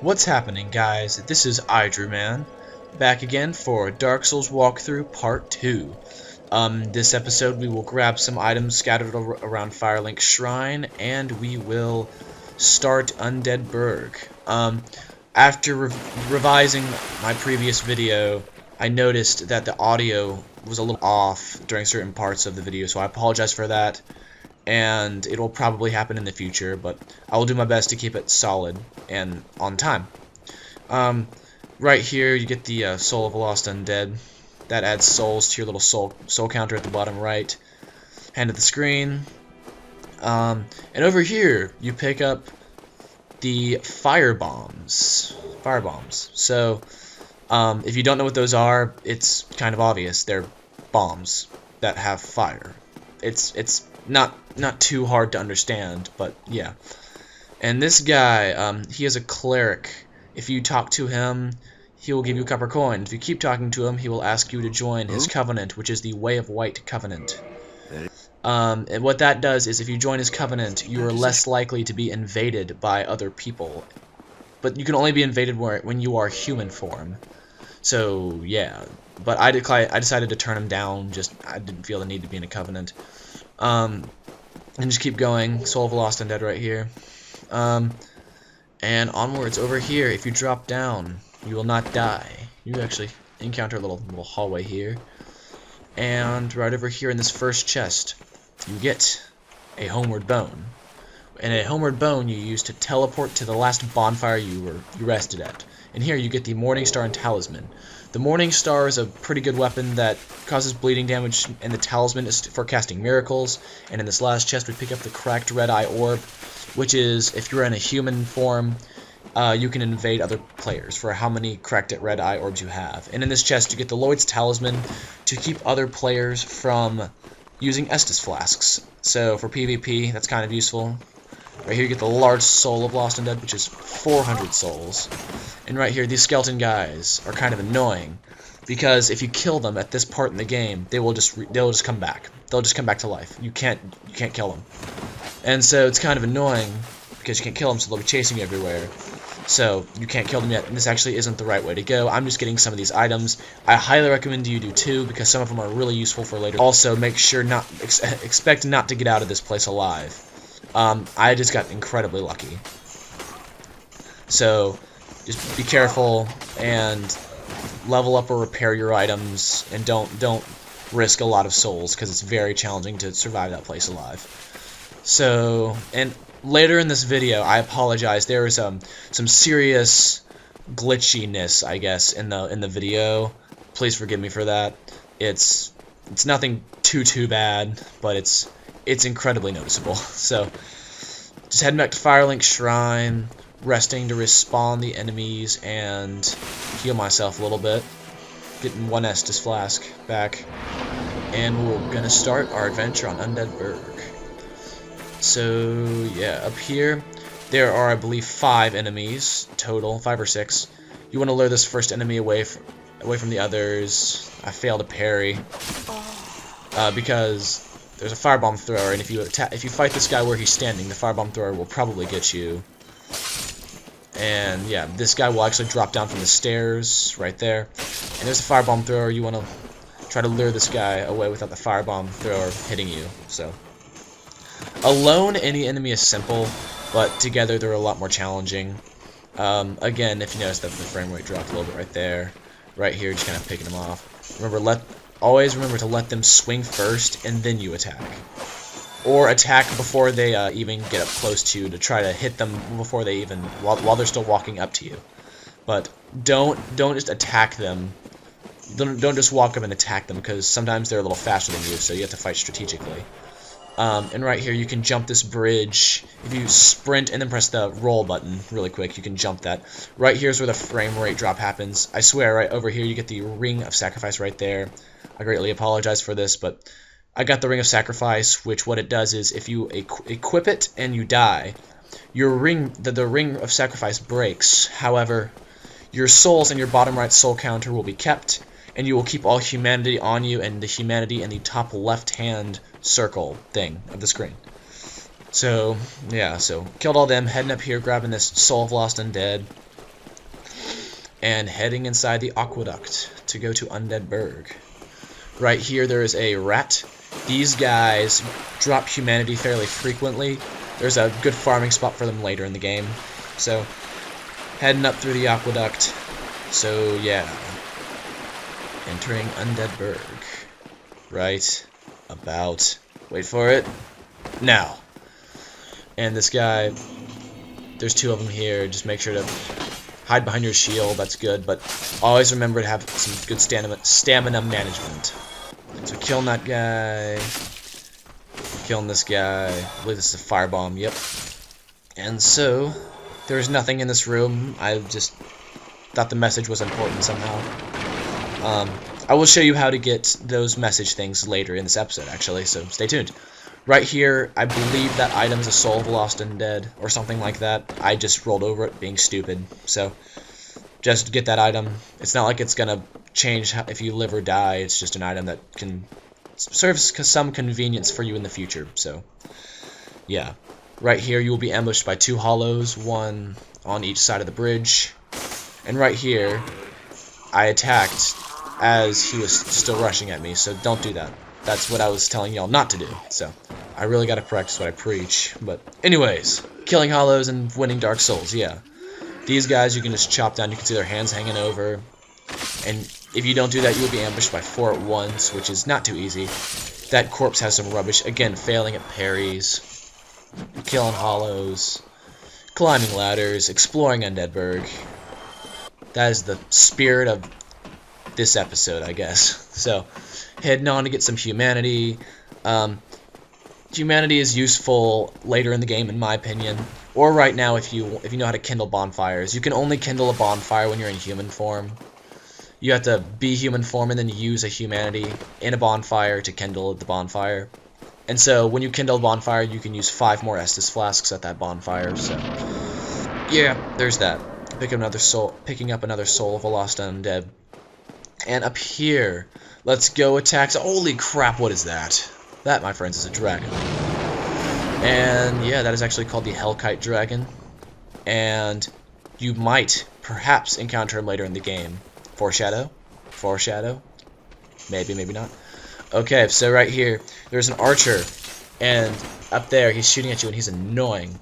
What's happening, guys? This is IDrewMan, back again for Dark Souls Walkthrough Part 2. This episode we will grab some items scattered around Firelink Shrine, and we will start Undead Burg. After revising my previous video, I noticed that the audio was a little off during certain parts of the video, so I apologize for that. And it will probably happen in the future, but I will do my best to keep it solid and on time. Right here you get the Soul of a Lost Undead. That adds souls to your little soul counter at the bottom right hand of the screen. And over here you pick up the fire bombs. So if you don't know what those are, it's kind of obvious. They're bombs that have fire. It's not too hard to understand, but yeah. And this guy, he is a cleric. If you talk to him, he will give you a copper coin. If you keep talking to him, he will ask you to join his covenant, which is the Way of White Covenant. And what that does is if you join his covenant, you are less likely to be invaded by other people. But you can only be invaded when you are human form. So, yeah. But I decided to turn him down, I didn't feel the need to be in a covenant. And just keep going. Soul of a Lost Undead right here. And onwards over here, if you drop down, you will not die. You actually encounter a little hallway here. And right over here in this first chest, you get a homeward bone. And a homeward bone you use to teleport to the last bonfire you rested at. And here you get the Morning Star and Talisman. The Morning Star is a pretty good weapon that causes bleeding damage, and the Talisman is for casting miracles. And in this last chest we pick up the Cracked Red Eye Orb, which is, if you're in a human form, you can invade other players for how many Cracked Red Eye Orbs you have. And in this chest you get the Lloyd's Talisman to keep other players from using Estus Flasks. So for PvP, that's kind of useful. Right here you get the large Soul of Lost Undead, which is 400 souls. And right here, these skeleton guys are kind of annoying, because if you kill them at this part in the game, they'll just come back. They'll just come back to life. You can't kill them. And so it's kind of annoying, because you can't kill them, so they'll be chasing you everywhere. So you can't kill them yet, and this actually isn't the right way to go. I'm just getting some of these items. I highly recommend you do too, because some of them are really useful for later. Also, make sure expect not to get out of this place alive. I just got incredibly lucky. So just be careful and level up or repair your items, and don't risk a lot of souls, because it's very challenging to survive that place alive. So, and later in this video, I apologize, there is some serious glitchiness, I guess, in the video. Please forgive me for that. It's nothing too bad, but it's incredibly noticeable. So just heading back to Firelink Shrine, resting to respawn the enemies and heal myself a little bit, getting one Estus Flask back, and we're gonna start our adventure on Undead Burg. So yeah, up here there are, I believe, 5 enemies total, 5 or 6. You want to lure this first enemy away from the others. I failed to parry because there's a firebomb thrower, and if you fight this guy where he's standing, the firebomb thrower will probably get you. And yeah, this guy will actually drop down from the stairs right there. And there's a firebomb thrower. You want to try to lure this guy away without the firebomb thrower hitting you. So alone, any enemy is simple, but together they're a lot more challenging. Again, if you notice that the frame rate dropped a little bit right there, right here, just kind of picking them off. Always remember to let them swing first, and then you attack. Or attack before they even get up close to you, to try to hit them before they even, while they're still walking up to you. But don't just attack them. Don't just walk up and attack them, because sometimes they're a little faster than you, so you have to fight strategically. And right here you can jump this bridge. If you sprint and then press the roll button really quick, you can jump that. Right here's where the frame rate drop happens. I swear, right over here you get the Ring of Sacrifice right there. I greatly apologize for this, but I got the Ring of Sacrifice, which what it does is if you equip it and you die, the Ring of Sacrifice breaks. However, your souls and your bottom right soul counter will be kept, and you will keep all humanity on you, and the humanity in the top left-hand circle thing of the screen. So, yeah, so killed all them, heading up here, grabbing this Soul of Lost Undead. and heading inside the aqueduct to go to Undead Burg. Right here there is a rat. These guys drop humanity fairly frequently. There's a good farming spot for them later in the game. So, heading up through the aqueduct. So, yeah. Entering Undead Burg. Right about... Wait for it. Now. And this guy... There's two of them here. Just make sure to hide behind your shield. That's good. But always remember to have some good stamina management. So killing that guy. Killing this guy. I believe this is a firebomb. Yep. And so... There's nothing in this room. I just thought the message was important somehow. I will show you how to get those message things later in this episode, actually, so stay tuned. Right here, I believe that item's a soul of a lost undead, or something like that. I just rolled over it, being stupid. So, just get that item. It's not like it's gonna change if you live or die. It's just an item that can serve some convenience for you in the future. So, yeah. Right here, you will be ambushed by two hollows, one on each side of the bridge. And right here, I attacked as he was still rushing at me, so don't do that. That's what I was telling y'all not to do. So, I really gotta practice what I preach. But, anyways, killing hollows and winning Dark Souls, yeah. These guys you can just chop down. You can see their hands hanging over. And if you don't do that, you'll be ambushed by 4 at once, which is not too easy. That corpse has some rubbish. Again, failing at parries. Killing hollows, climbing ladders, exploring Undead Burg. That is the spirit of this episode, I guess. So, heading on to get some humanity. Humanity is useful later in the game, in my opinion, or right now if you know how to kindle bonfires. You can only kindle a bonfire when you're in human form. You have to be human form and then use a humanity in a bonfire to kindle the bonfire. And so, when you kindle a bonfire, you can use 5 more Estus flasks at that bonfire, so... Yeah, there's that. Picking up another soul of a lost undead. And up here, let's go attack... Holy crap, what is that? That, my friends, is a dragon. And, yeah, that is actually called the Hellkite Dragon. And you might, perhaps, encounter him later in the game. Foreshadow? Foreshadow? Maybe, maybe not. Okay, so right here, there's an archer, and up there, he's shooting at you, and he's annoying.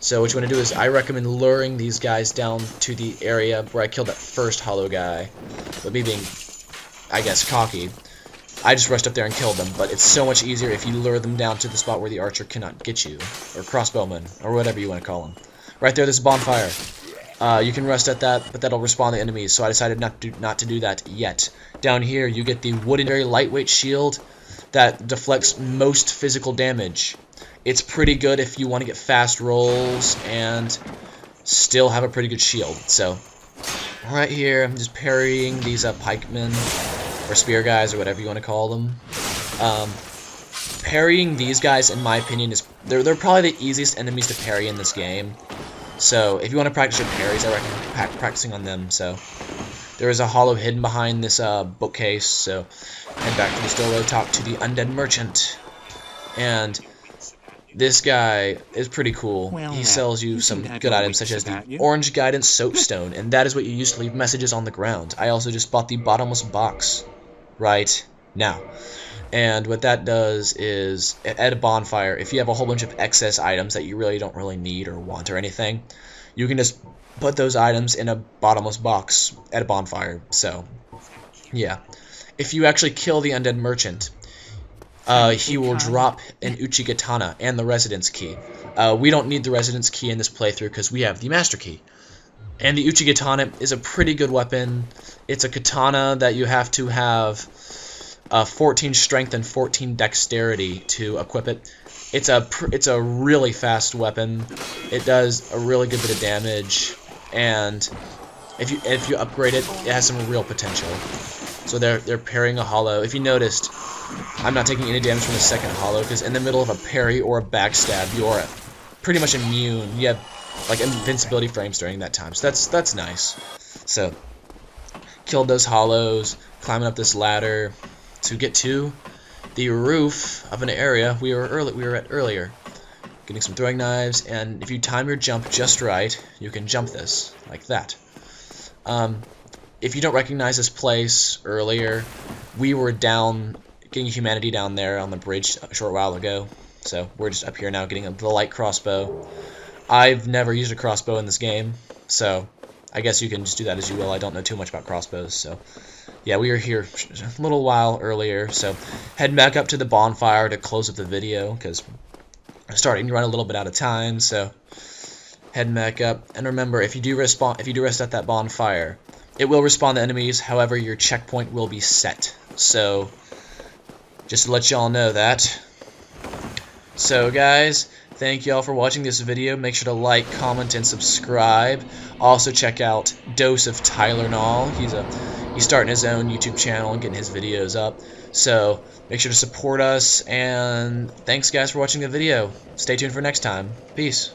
So what you want to do is, I recommend luring these guys down to the area where I killed that first hollow guy. But me being, I guess, cocky, I just rushed up there and killed them, but it's so much easier if you lure them down to the spot where the archer cannot get you, or crossbowman, or whatever you want to call them. Right there, there's a bonfire. You can rest at that, but that'll respawn the enemies, so I decided not to do that yet. Down here, you get the wooden, very lightweight shield that deflects most physical damage. It's pretty good if you want to get fast rolls and still have a pretty good shield. So, right here, I'm just parrying these pikemen, or spear guys, or whatever you want to call them. Parrying these guys, in my opinion, is they're probably the easiest enemies to parry in this game. So, if you want to practice your parries, I recommend practicing on them. So, there is a hollow hidden behind this bookcase, so head back to this doorway, talk to the Undead Merchant. And this guy is pretty cool. Well, he sells you some good items, such as the Orange Guidance Soapstone, and that is what you use to leave messages on the ground. I also just bought the Bottomless Box right now. And what that does is, at a bonfire, if you have a whole bunch of excess items that you really don't need or want or anything, you can just put those items in a bottomless box at a bonfire. So, yeah. If you actually kill the Undead Merchant, he will drop an Uchigatana and the Residence Key. We don't need the Residence Key in this playthrough because we have the Master Key. And the Uchigatana is a pretty good weapon. It's a katana that you have to have 14 strength and 14 dexterity to equip it. It's a really fast weapon. It does a really good bit of damage, and if you upgrade it, it has some real potential. So they're parrying a hollow. If you noticed, I'm not taking any damage from the second hollow because in the middle of a parry or a backstab, you're pretty much immune. You have like invincibility frames during that time, so that's nice. So killed those hollows, climbing up this ladder to get to the roof of an area we were at earlier. Getting some throwing knives, and if you time your jump just right, you can jump this, like that. if you don't recognize this place earlier, we were down getting humanity down there on the bridge a short while ago. So we're just up here now getting the light crossbow. I've never used a crossbow in this game, so I guess you can just do that as you will. I don't know too much about crossbows, so yeah, we were here a little while earlier. So head back up to the bonfire to close up the video because I'm starting to run a little bit out of time. So head back up, and remember, if you do rest at that bonfire, it will respawn the enemies. However, your checkpoint will be set. So just to let y'all know that. So guys, thank y'all for watching this video. Make sure to like, comment, and subscribe. Also check out Dose of Tylenol. He's starting his own YouTube channel and getting his videos up. So make sure to support us, and thanks guys for watching the video. Stay tuned for next time. Peace.